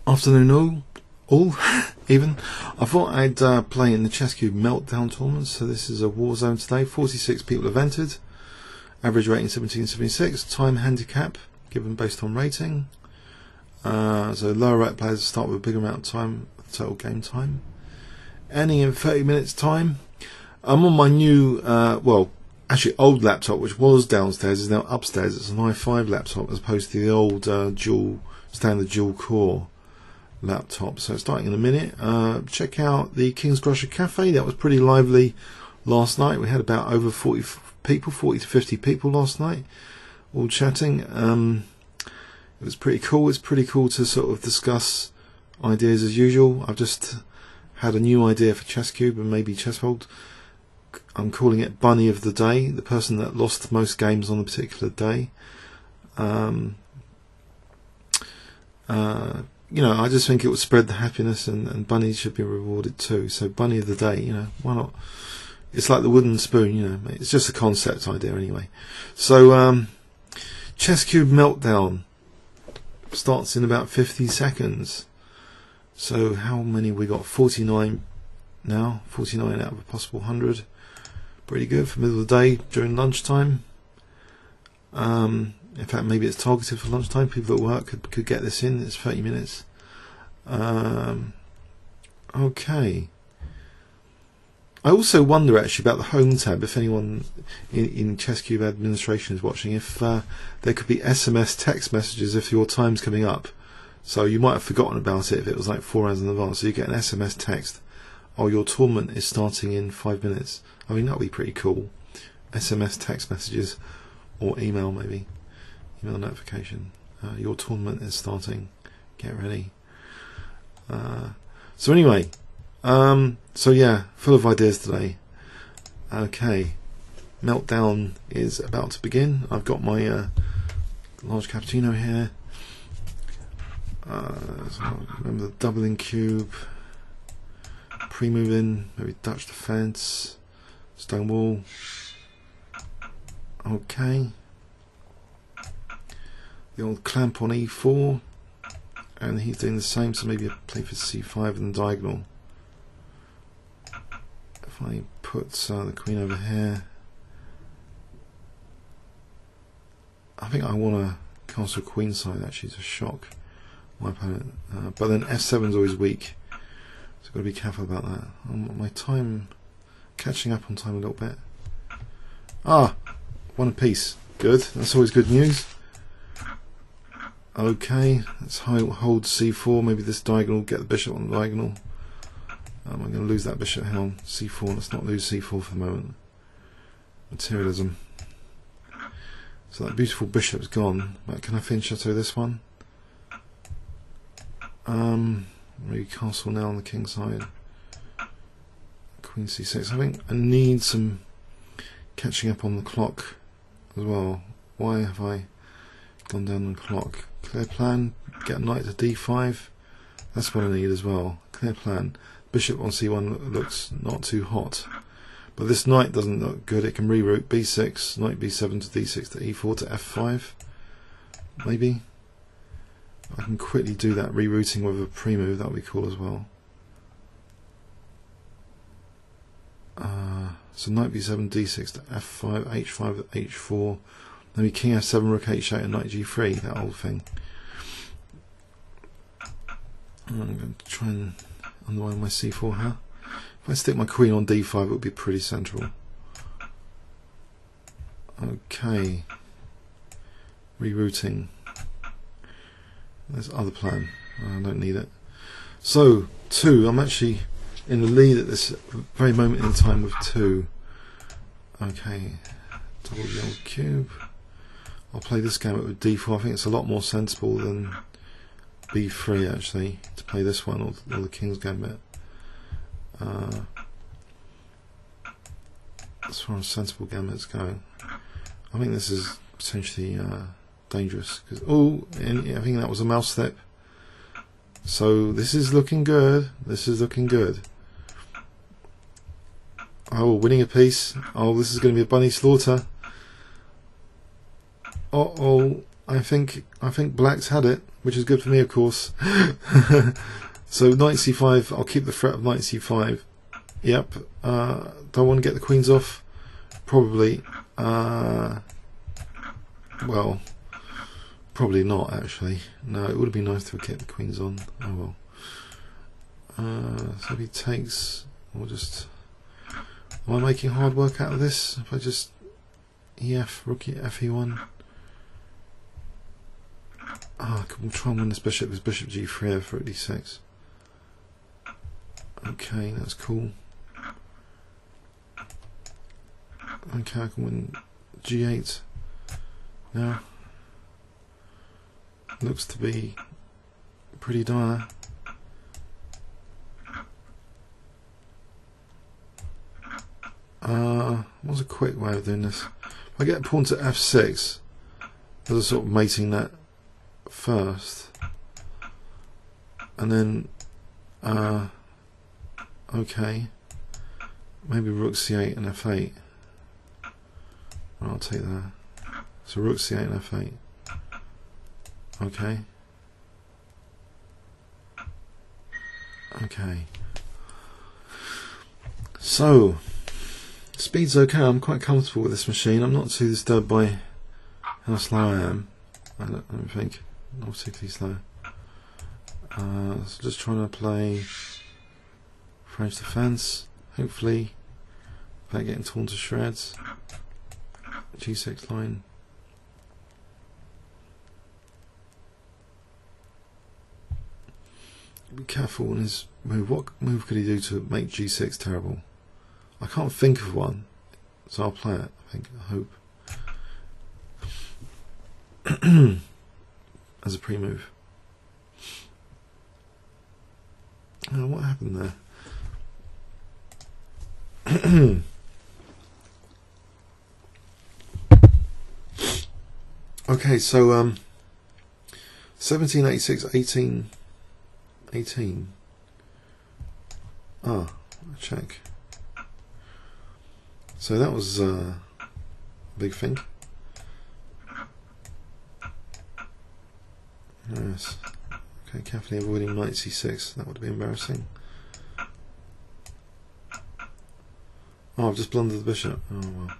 Afternoon all even. I thought I'd play in the Chesscube Meltdown tournament. So this is a war zone today. 46 people have entered. Average rating 1776. Time handicap given based on rating. So lower rate players start with a bigger amount of time, total game time. Ending in 30 minutes time. I'm on my new, well, actually old laptop, which was downstairs, is now upstairs. It's an i5 laptop as opposed to the old standard dual core laptop. So starting in a minute. Check out the King's Crusher Cafe. That was pretty lively last night. We had about over 40 people, 40 to 50 people last night, all chatting. It was pretty cool. It's pretty cool to sort of discuss ideas as usual. I've just had a new idea for Chesscube and maybe Chesshold. I'm calling it Bunny of the Day, the person that lost most games on a particular day. You know, I just think it would spread the happiness, and bunnies should be rewarded too. So Bunny of the Day, you know, why not? It's like the wooden spoon, you know. It's just a concept idea anyway. So Chesscube Meltdown starts in about 50 seconds. So how many we got? 49 now. 49 out of a possible 100. Pretty good for middle of the day during lunchtime. In fact, maybe it's targeted for lunchtime. People at work could get this in. It's 30 minutes. Okay. I also wonder actually about the home tab. If anyone in Chesscube administration is watching, if there could be SMS text messages if your time's coming up. So you might have forgotten about it if it was like 4 hours in advance. So you get an SMS text. Oh, your tournament is starting in 5 minutes. I mean, that would be pretty cool. SMS text messages or email maybe. Email notification. Your tournament is starting. Get ready. So anyway, so yeah, full of ideas today. Okay, Meltdown is about to begin. I've got my large cappuccino here. So remember the doubling cube, pre-moving, maybe Dutch defense, stone wall. Okay. The old clamp on e4, and he's doing the same, so maybe a play for c5 and diagonal. If I put the queen over here, I think I want to castle queenside actually to shock my opponent, but then f7 is always weak, so I've got to be careful about that. My time, catching up on time a little bit. One apiece, good, that's always good news. Okay, let's hold c4, maybe this diagonal, get the bishop on the diagonal. I'm going to lose that bishop here on c4, let's not lose c4 for the moment. Materialism. So that beautiful bishop's gone, but can I finish chateau this one? Maybe castle now on the king side. Queen c6, I think I need some catching up on the clock as well. Why have I gone down the clock? Clear plan, get knight to d5, that's what I need as well. Clear plan. Bishop on c1 looks not too hot, but this knight doesn't look good. It can reroute b6, knight b7 to d6 to e4 to f5. Maybe I can quickly do that rerouting with a pre-move, that would be cool as well. So knight b7 d6 to f5, h5 h4. Maybe king f7, rook h8, and knight g3, that old thing. I'm going to try and unwind my c4 here. If I stick my queen on d5, it would be pretty central. Okay. Rerouting. There's other plan. I don't need it. So, 2. I'm actually in the lead at this very moment in time with 2. Okay. Double the old cube. I'll play this gambit with d4. I think it's a lot more sensible than b3 actually, to play this one or the king's gambit. As far as sensible gambits go, I think this is potentially dangerous. Cause, I think that was a mouse step. So this is looking good. This is looking good. Oh, winning a piece. Oh, this is going to be a bunny slaughter. I think black's had it. which is good for me, of course. So knight c5, I'll keep the threat of knight c5. Yep. Do I want to get the queens off? Probably. Well, probably not actually. No, it would be nice to get the queens on. Oh well. So if he takes, we'll just. Am I making hard work out of this? If I just EF, rook fe1. Ah, we'll try and win this bishop with bishop g3 for d6. Okay, that's cool. Okay, I can win g8 now. Looks to be pretty dire. What's a quick way of doing this? If I get a pawn to f6, as a sort of mating that first, and then okay, maybe rook c8 and f8. Well, I'll take that. So rook c8 and f8. Okay. Okay. So speed's okay. I'm quite comfortable with this machine. I'm not too disturbed by how slow I am. I don't think. Not particularly slow. So just trying to play French defense. Hopefully, without getting torn to shreds. G6 line. Be careful in his move. What move could he do to make G6 terrible? I can't think of one, so I'll play it. I think. I hope. As a pre-move. What happened there? Okay, so 1786, 18. Check. So that was a big thing. Yes. Okay, carefully avoiding knight c6. That would be embarrassing. Oh, I've just blundered the bishop. Oh well.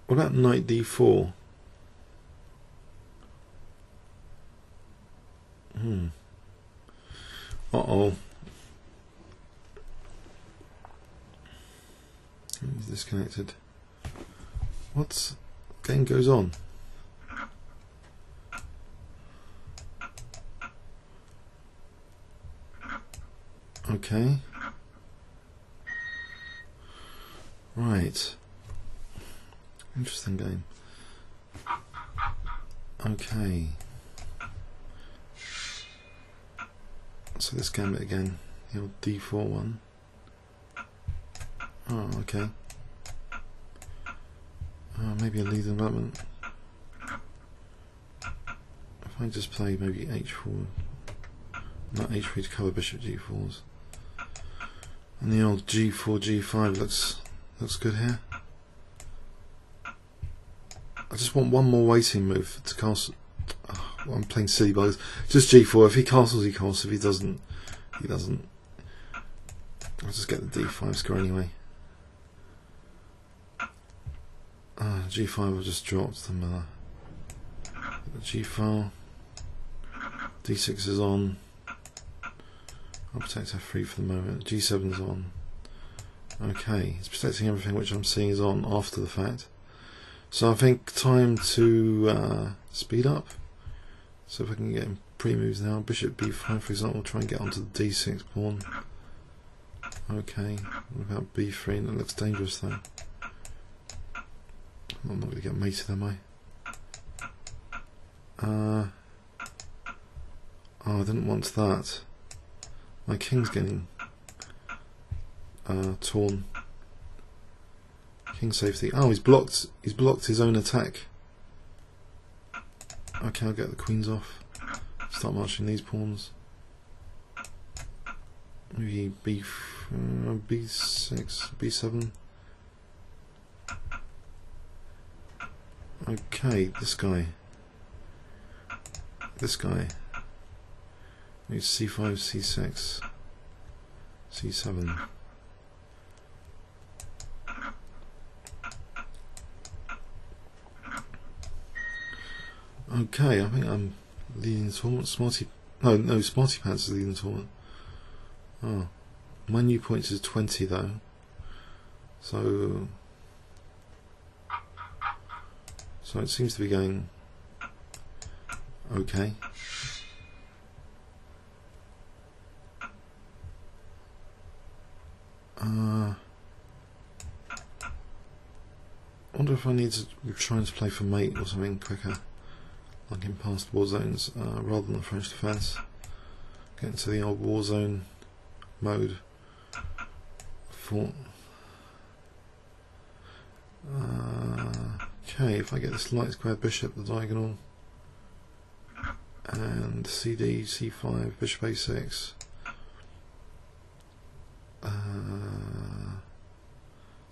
What about knight d4? Uh-oh. He's disconnected. What game goes on? Okay. Right. Interesting game. Okay. So this gambit again. The old d4 one. Oh, okay. Maybe a lead development. If I just play maybe h4, not h3 to cover bishop g4s, and the old g4 g5 looks good here. I just want one more waiting move to castle. Oh, I'm playing silly bugs. Just g4. If he castles, he castles. If he doesn't, he doesn't. I'll just get the d5 score anyway. G5 I just dropped them. G4. D6 is on. I'll protect f3 for the moment. G7 is on. Okay, it's protecting everything which I'm seeing is on after the fact. So I think time to speed up. So if I can get him pre-moves now, bishop b5 for example, try and get onto the d6 pawn. Okay, what about b3? That looks dangerous though. I'm not going to get mated, am I? Oh, I didn't want that. My king's getting torn. King safety. Oh, he's blocked his own attack. Okay, I'll get the queens off. Start marching these pawns. Maybe b6, b7. Okay, this guy. this guy. It's c5, c6, c7. Okay, I think I'm leading the tournament. Smarty Pants is leading the tournament. Oh, my new points is 20 though. So it seems to be going okay. I wonder if I need to try and play for mate or something quicker, like in past war zones, rather than the French defence. Get into the old war zone mode. Fort. Okay, if I get this light square bishop, the diagonal, and CD, C5, bishop A6.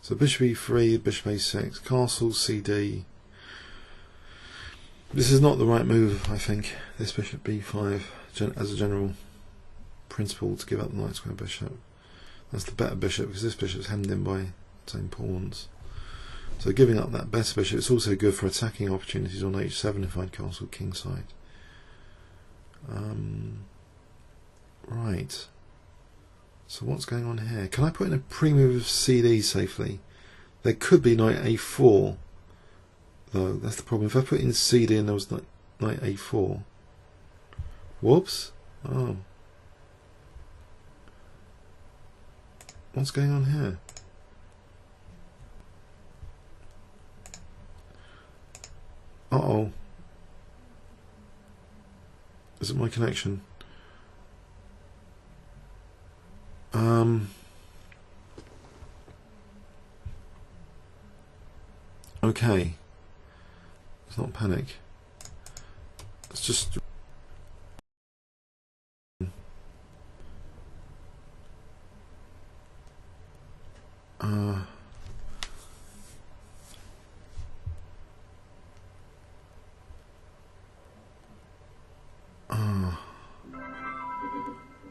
So bishop E3, bishop A6, castle, CD. This is not the right move, I think, this bishop B5, as a general principle, to give up the light square bishop. That's the better bishop, because this bishop's hemmed in by its own pawns. So giving up that better bishop, it's also good for attacking opportunities on H7 if I'd castle kingside. Right. So what's going on here? Can I put in a pre-move of CD safely? There could be knight A4, though. That's the problem. If I put in CD and there was knight A4, whoops. Oh, what's going on here? Uh-oh. Is it my connection? Okay. Let's not panic. Let's just...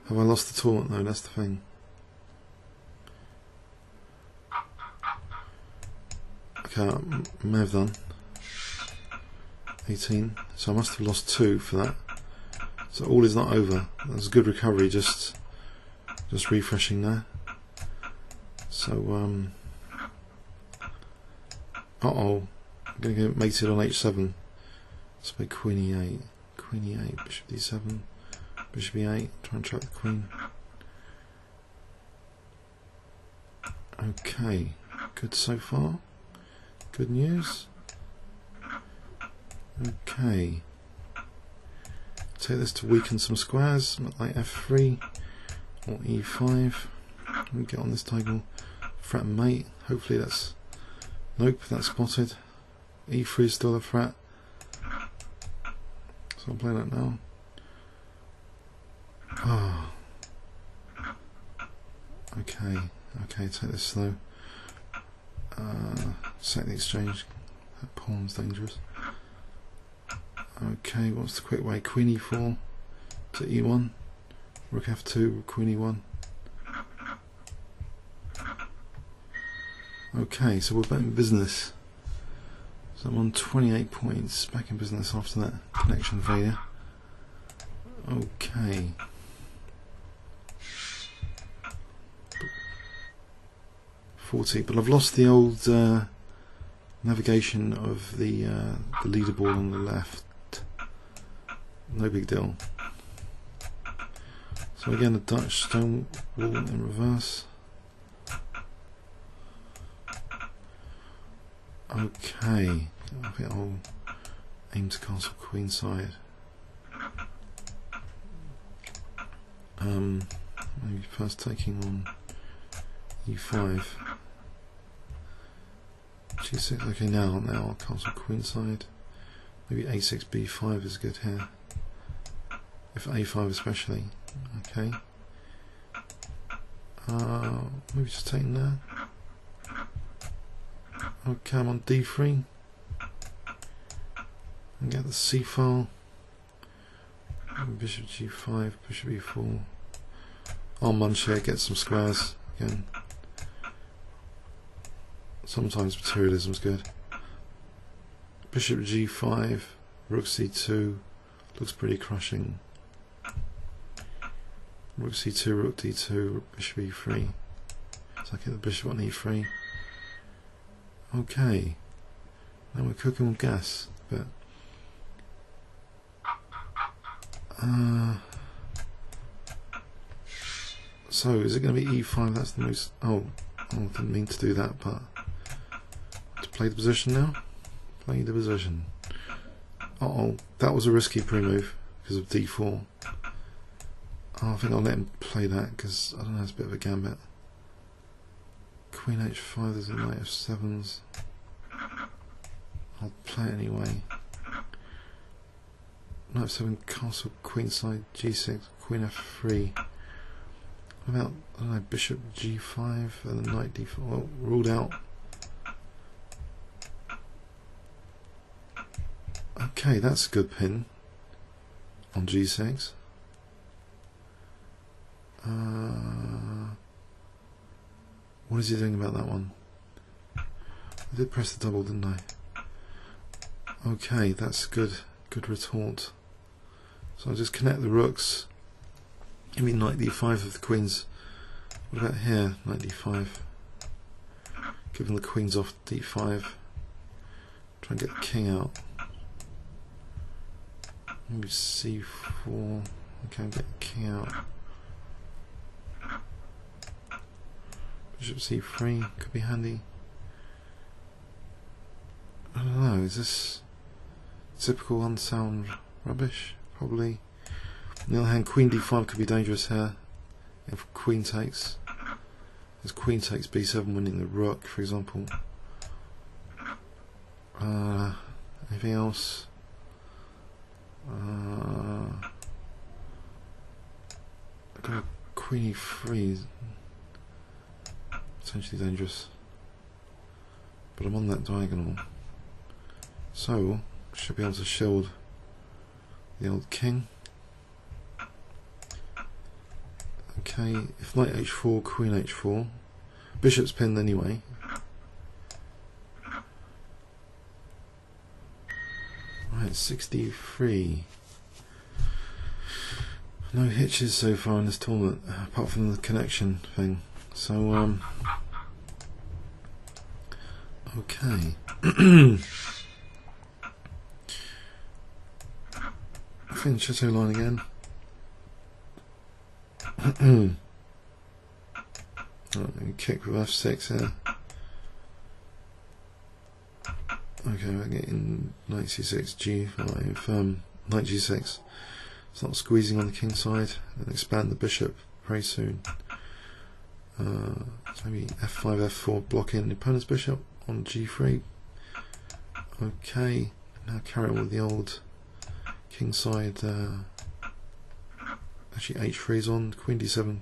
Have I lost the tournament? No, that's the thing. Okay, I may have done. 18. So I must have lost 2 for that. So all is not over. That's a good recovery, just refreshing there. So uh-oh. I'm gonna get mated on H7. Let's play Queen E8. Queen E8, Bishop D7. Bishop E8, try and trap the queen. Okay, good so far. Good news. Okay. Take this to weaken some squares, like F3 or E5. Let me get on this diagonal. Threat and mate. Hopefully that's... Nope, that's spotted. E3 is still a threat. So I'm playing that now. Oh. Okay, take this slow. Set the exchange. That pawn's dangerous. Okay, what's the quick way? Queen E4 to E1. Rook F2, Queen E1. Okay, so we're back in business. So I'm on 28 points. Back in business after that connection failure. Okay. But I've lost the old navigation of the leaderboard on the left. No big deal. So again, a Dutch stone wall in reverse. Okay, I think I'll aim to castle queenside. Maybe first taking on E5. G6, okay, now I'll castle queenside. Maybe A6, B5 is good here. If A5 especially. Okay. Maybe just taking there. Okay, I'm on D3. And get the C file. Bishop g5, bishop e4. I'll munch here, get some squares again. Sometimes materialism's good. Bishop g5, rook c2, looks pretty crushing. Rook c2, rook d2, bishop e3. So I get the bishop on e3. Okay, now we're cooking with gas, but so is it going to be e5? That's the most. Oh, I didn't mean to do that, but to play the position now. Play the position. Oh, that was a risky pre-move because of d4. Oh, I think I'll let him play that because I don't know, it's a bit of a gambit. Queen h5, there's a knight f7s. I'll play it anyway. Knight f7, castle, queenside, g6, queen f3. What about, I don't know, bishop g5 and then knight d4? Well, ruled out. Okay, that's a good pin on g6. What is he doing about that one? I did press the double, didn't I? Okay, that's good retort. So I'll just connect the rooks. Give me knight d5 of the queens. What about here? Knight d5. Giving the queens off d5. Try and get the king out. Maybe c4. Okay, get the king out. Bishop c3 could be handy. I don't know, is this typical unsound rubbish? Probably. On the other hand, queen d5 could be dangerous here if queen takes. There's queen takes b7 winning the rook, for example. Anything else? I've got a queen e3. Potentially dangerous. But I'm on that diagonal. So, should be able to shield the old king. Okay, if knight h4, queen h4. Bishop's pinned anyway. Right, 63. No hitches so far in this tournament, apart from the connection thing. So, okay. Finish Chateau line again. Kick with f6 here. Okay, we're getting knight c6, g5, knight g6. Start squeezing on the king side and expand the bishop very soon. So maybe f5, f4, blocking the opponent's bishop on g3. Okay, now carry on with the old king side. Actually, h3 is on, queen d7.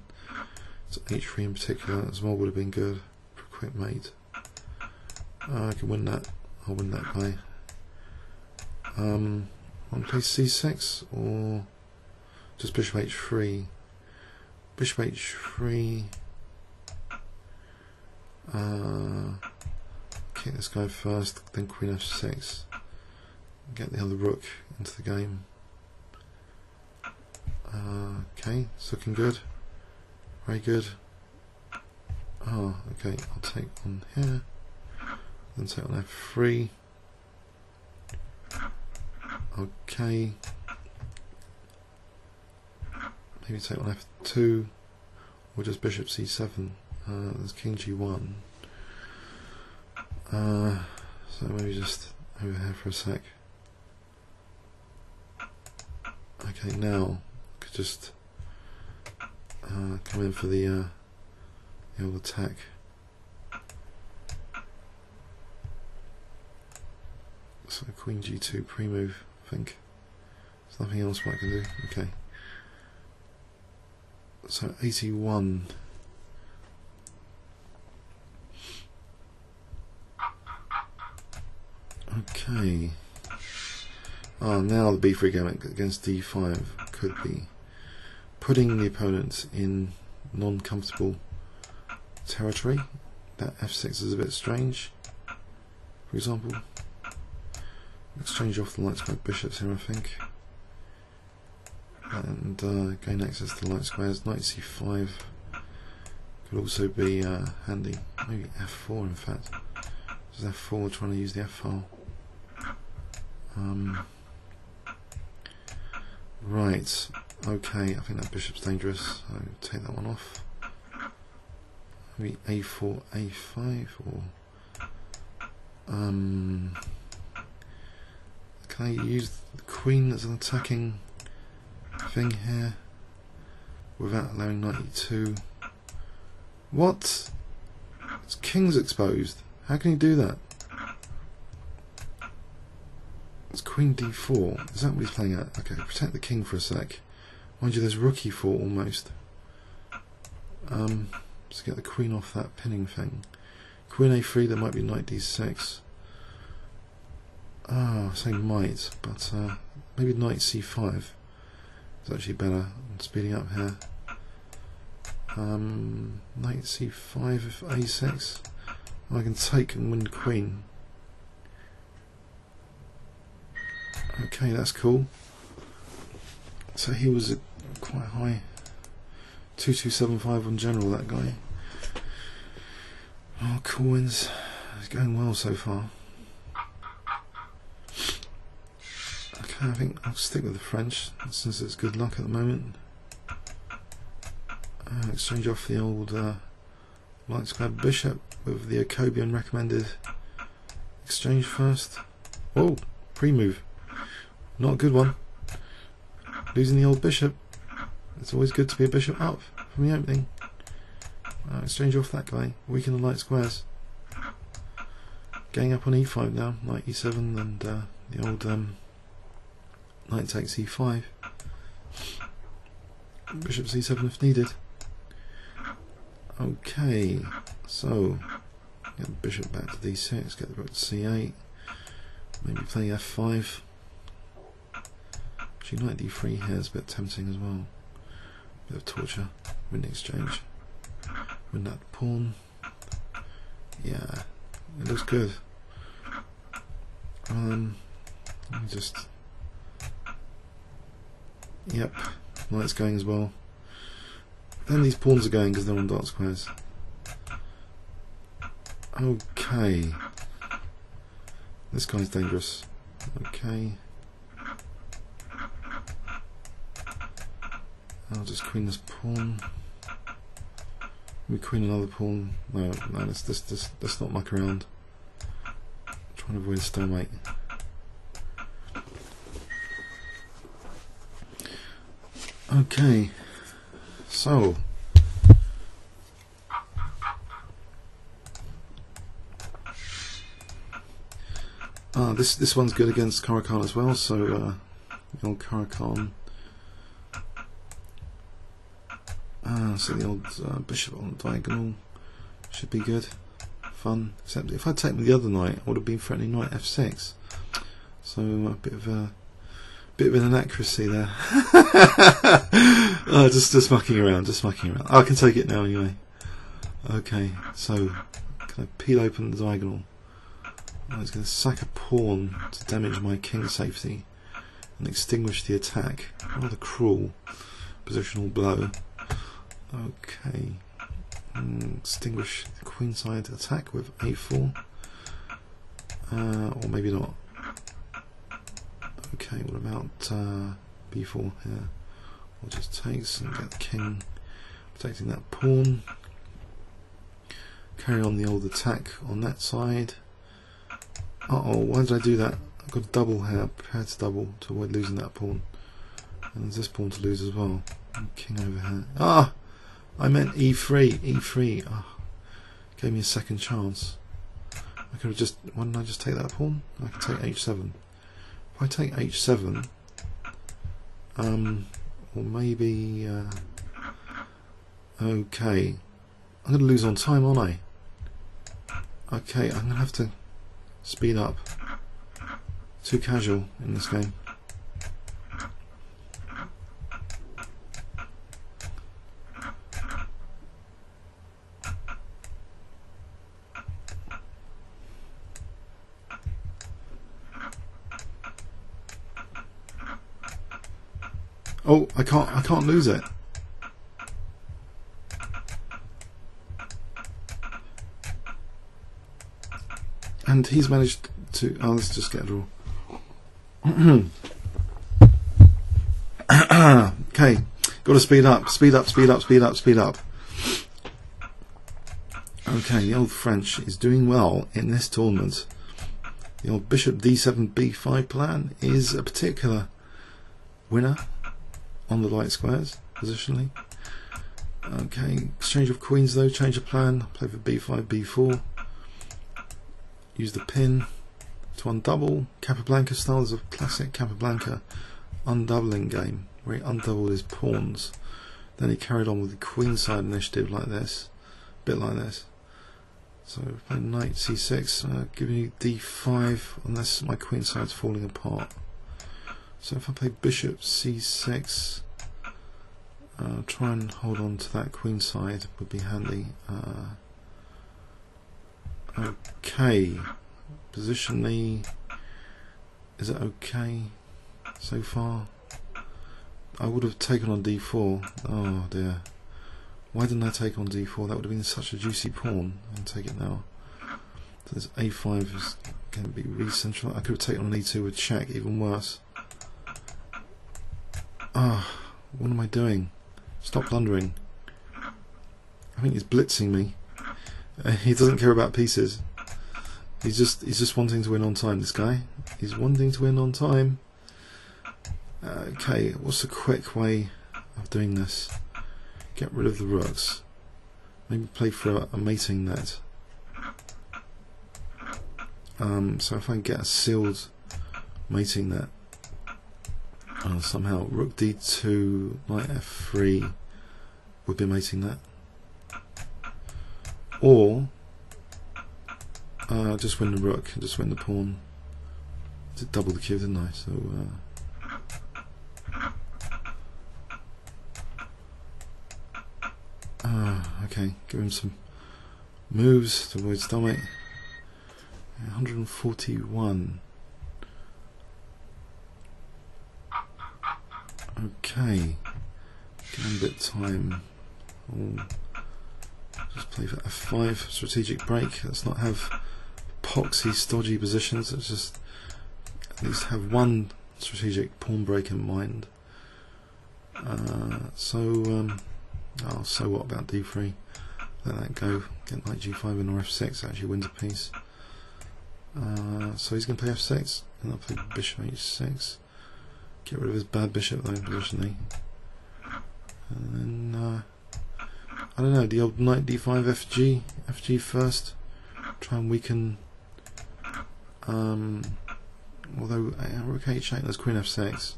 So h3 in particular as well would have been good for a quick mate. I can win that. I'll win that guy. Want to play c6 or just bishop h3? Bishop h3. Kick this guy first, then queen f6. Get the other rook into the game. Okay, it's looking good. Very good. Oh, okay, I'll take on here. Then take on f3. Okay. Maybe take on f2. Or just bishop c7. There's king g1. So maybe just over here for a sec. Okay, now I could just come in for the old attack. So queen g2 pre-move, I think. There's nothing else what I can do. Okay. So 81. Okay. Oh, now the b3 game against d5 could be putting the opponent in non-comfortable territory. That f6 is a bit strange. For example, exchange off the light square bishops here, I think, and gain access to the light squares. Knight c5 could also be handy. Maybe f4, in fact. Just f4, trying to use the f file. Right. Okay. I think that bishop's dangerous. So take that one off. Maybe a4, a5, or can I use the queen as an attacking thing here without allowing knight e2? What? His king's exposed. How can he do that? It's queen d4. Is that what he's playing at? Okay, protect the king for a sec. Mind you, there's rook e4 almost. Let's get the queen off that pinning thing. Queen a3, there might be knight d6. I say might, but maybe knight c5 is actually better. I'm speeding up here. Knight c5 if a6. I can take and win the queen. Okay, that's cool. So he was quite high. 2275 on general, that guy. Oh, cool wins. It's going well so far. Okay, I think I'll stick with the French since it's good luck at the moment. Exchange off the old light square bishop with the Jacobian recommended exchange first. Whoa, pre-move. Not a good one. Losing the old bishop. It's always good to be a bishop up from the opening. Exchange off that guy. Weaken the light squares. Getting up on e5 now. Knight e7 and the old knight takes e5. Bishop c7 if needed. Okay, so get the bishop back to d6. Get the rook to c8. Maybe play f5. Actually, knight d3 here is a bit tempting as well. Bit of torture. Win the exchange. Win that pawn. Yeah, it looks good. Let me just. Yep, knight's going as well. Then these pawns are going because they're on dark squares. Okay. This guy's dangerous. Okay. I'll just queen this pawn. We queen another pawn. No, let's not muck around. I'm trying to avoid a stalemate. Okay, so this one's good against Caracal as well. So the old Caracal. So the old bishop on the diagonal should be good, fun. Except if I'd taken the other knight, I would have been threatening knight f6. So a bit of an inaccuracy there. Just mucking around, I can take it now anyway. Okay, so can I peel open the diagonal? I was going to sack a pawn to damage my king's safety and extinguish the attack. Rather cruel positional blow. Okay, extinguish the queenside attack with a4, or maybe not. Okay, what about b4 here? We'll just takes and get the king, protecting that pawn. Carry on the old attack on that side. Why did I do that? I've got a double here, prepare to double to avoid losing that pawn. And there's this pawn to lose as well. King over here. I meant e3. Gave me a second chance. I could have just. Why didn't I just take that pawn? I can take h7. If I take h7, or maybe. Okay, I'm going to lose on time, aren't I? Okay, I'm going to have to speed up. Too casual in this game. Oh, I can't lose it. And he's managed to. Oh, let's just get a draw. Okay, got to speed up, speed up, speed up, speed up, speed up. Okay, the old French is doing well in this tournament. The old Bishop D7 B5 plan is a particular winner on the light squares positionally. Okay, exchange of queens though, change of plan, play for B5, B4. Use the pin to undouble. Capablanca style is a classic Capablanca undoubling game where he undoubled his pawns. Then he carried on with the queenside initiative like this, a bit like this. So play knight c6, giving you d5 unless my queenside's falling apart. So if I play bishop c6, try and hold on to that queenside would be handy. Okay, positionally, is it okay so far? I would have taken on d4. Oh dear. Why didn't I take on d4? That would have been such a juicy pawn. I'll take it now. So this a5 is going to be re-central. I could have taken on e2 with check, even worse. Ah, what am I doing? Stop blundering. I think he's blitzing me. He doesn't care about pieces. He's just wanting to win on time, this guy. He's wanting to win on time. Okay, what's a quick way of doing this? Get rid of the rooks. Maybe play for a mating net. So if I can get a sealed mating net, somehow rook d2, knight f3 would be mating net. Or just win the rook and just win the pawn. Did double the cube, didn't I? So okay, give him some moves to avoid stomach. 141. Okay, gambit time. Oh. Just play for f5, strategic break. Let's not have poxy, stodgy positions. Let's just at least have one strategic pawn break in mind. So what about d3? Let that go. Get knight g5 and or f6. Actually wins a piece. So he's going to play f6, and I'll play bishop h6. Get rid of his bad bishop though, positionally. And then I don't know, the old knight d5 FG first. Try and weaken. Although rook h8, there's queen f6.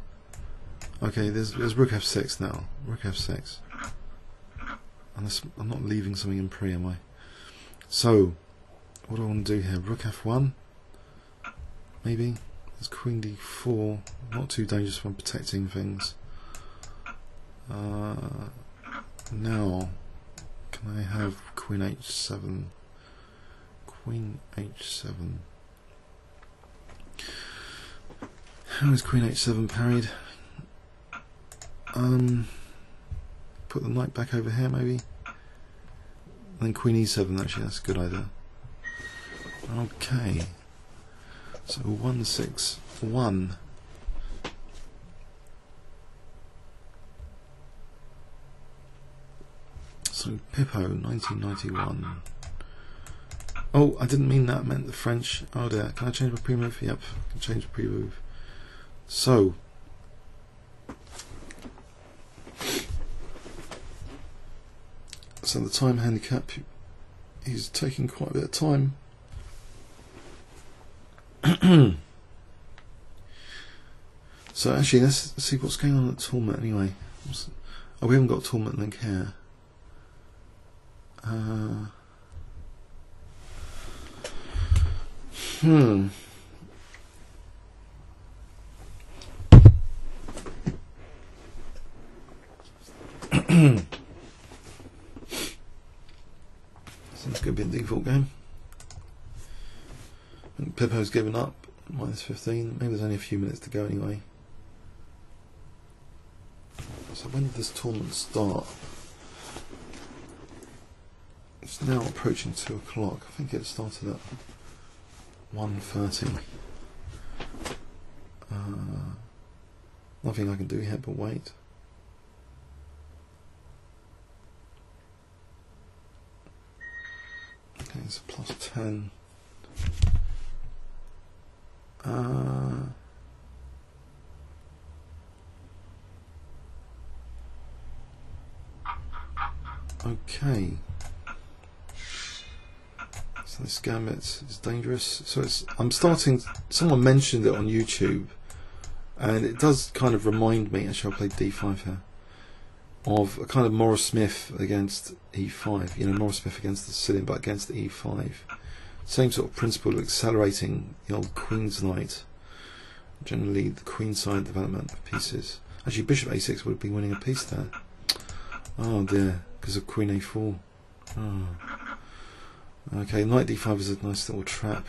Okay, there's rook f6 now. Rook f6. Unless I'm not leaving something in pre, am I? So, what do I want to do here? Rook f1. Maybe. There's queen d4. Not too dangerous when protecting things. Now, can I have queen h7? Queen h7. How is queen h7 parried? Put the knight back over here maybe. And then queen e7, actually that's a good idea. Okay. So 161. So Pippo 1991. Oh, I didn't mean that, I meant the French. Oh dear, can I change my pre-move? Yep, I can change the pre-move. So the time handicap, he's taking quite a bit of time. So actually let's see what's going on at the tournament anyway. Oh, we haven't got a tournament link here. So it's going to be a default game. I think Pippo's given up. -15. Maybe there's only a few minutes to go anyway. when did this tournament start? It's now approaching 2 o'clock. I think it started at 1:30. Nothing I can do here but wait. Okay, it's a plus 10. Okay. So this gambit is dangerous. So I'm starting. Someone mentioned it on YouTube, and it does kind of remind me. Actually, I played D5 here, of a kind of Morris Smith against E5. You know, Morris Smith against the Sicilian, but against the E5. Same sort of principle of accelerating the old Queen's Knight. Generally, the Queen side development of pieces. Actually, Bishop A6 would be winning a piece there. Oh dear, because of Queen A4. Oh. Okay, Knight D5 is a nice little trap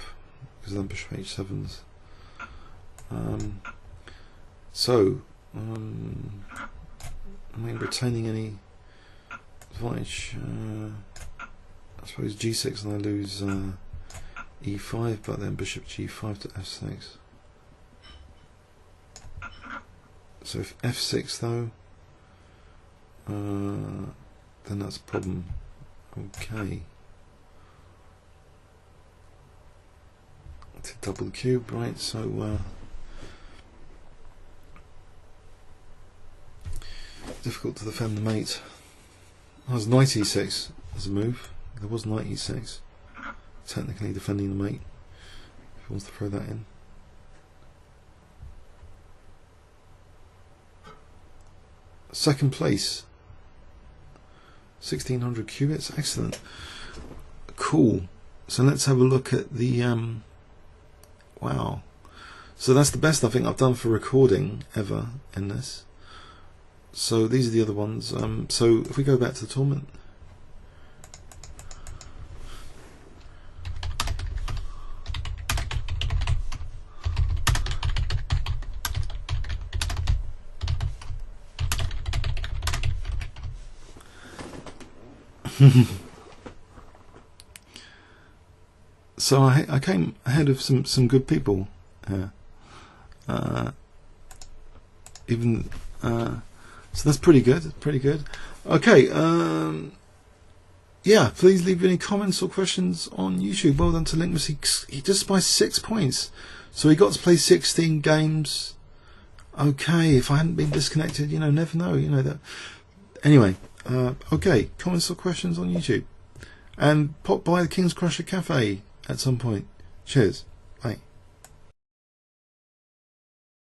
because then Bishop H7's. Am I retaining any advantage? I suppose G6 and I lose E5, but then Bishop G5 to F6. So if F6 though, then that's a problem. Okay. To double the cube, right? So difficult to defend the mate. That was Knight E6 as a move. There was Knight E6. Technically defending the mate. If he wants to throw that in. Second place. 1600 cubits. Excellent. Cool. So let's have a look at the wow. So that's the best I think I've done for recording ever in this. So these are the other ones. So if we go back to the tournament. So I came ahead of some good people here. So that's pretty good. Pretty good. Okay. Yeah. Please leave any comments or questions on YouTube. Well done to Linkmas. He just by 6 points, so he got to play 16 games. Okay. If I hadn't been disconnected, you know, never know. You know that. Anyway. Okay. Comments or questions on YouTube, and pop by the King's Crusher Cafe at some point. Cheers.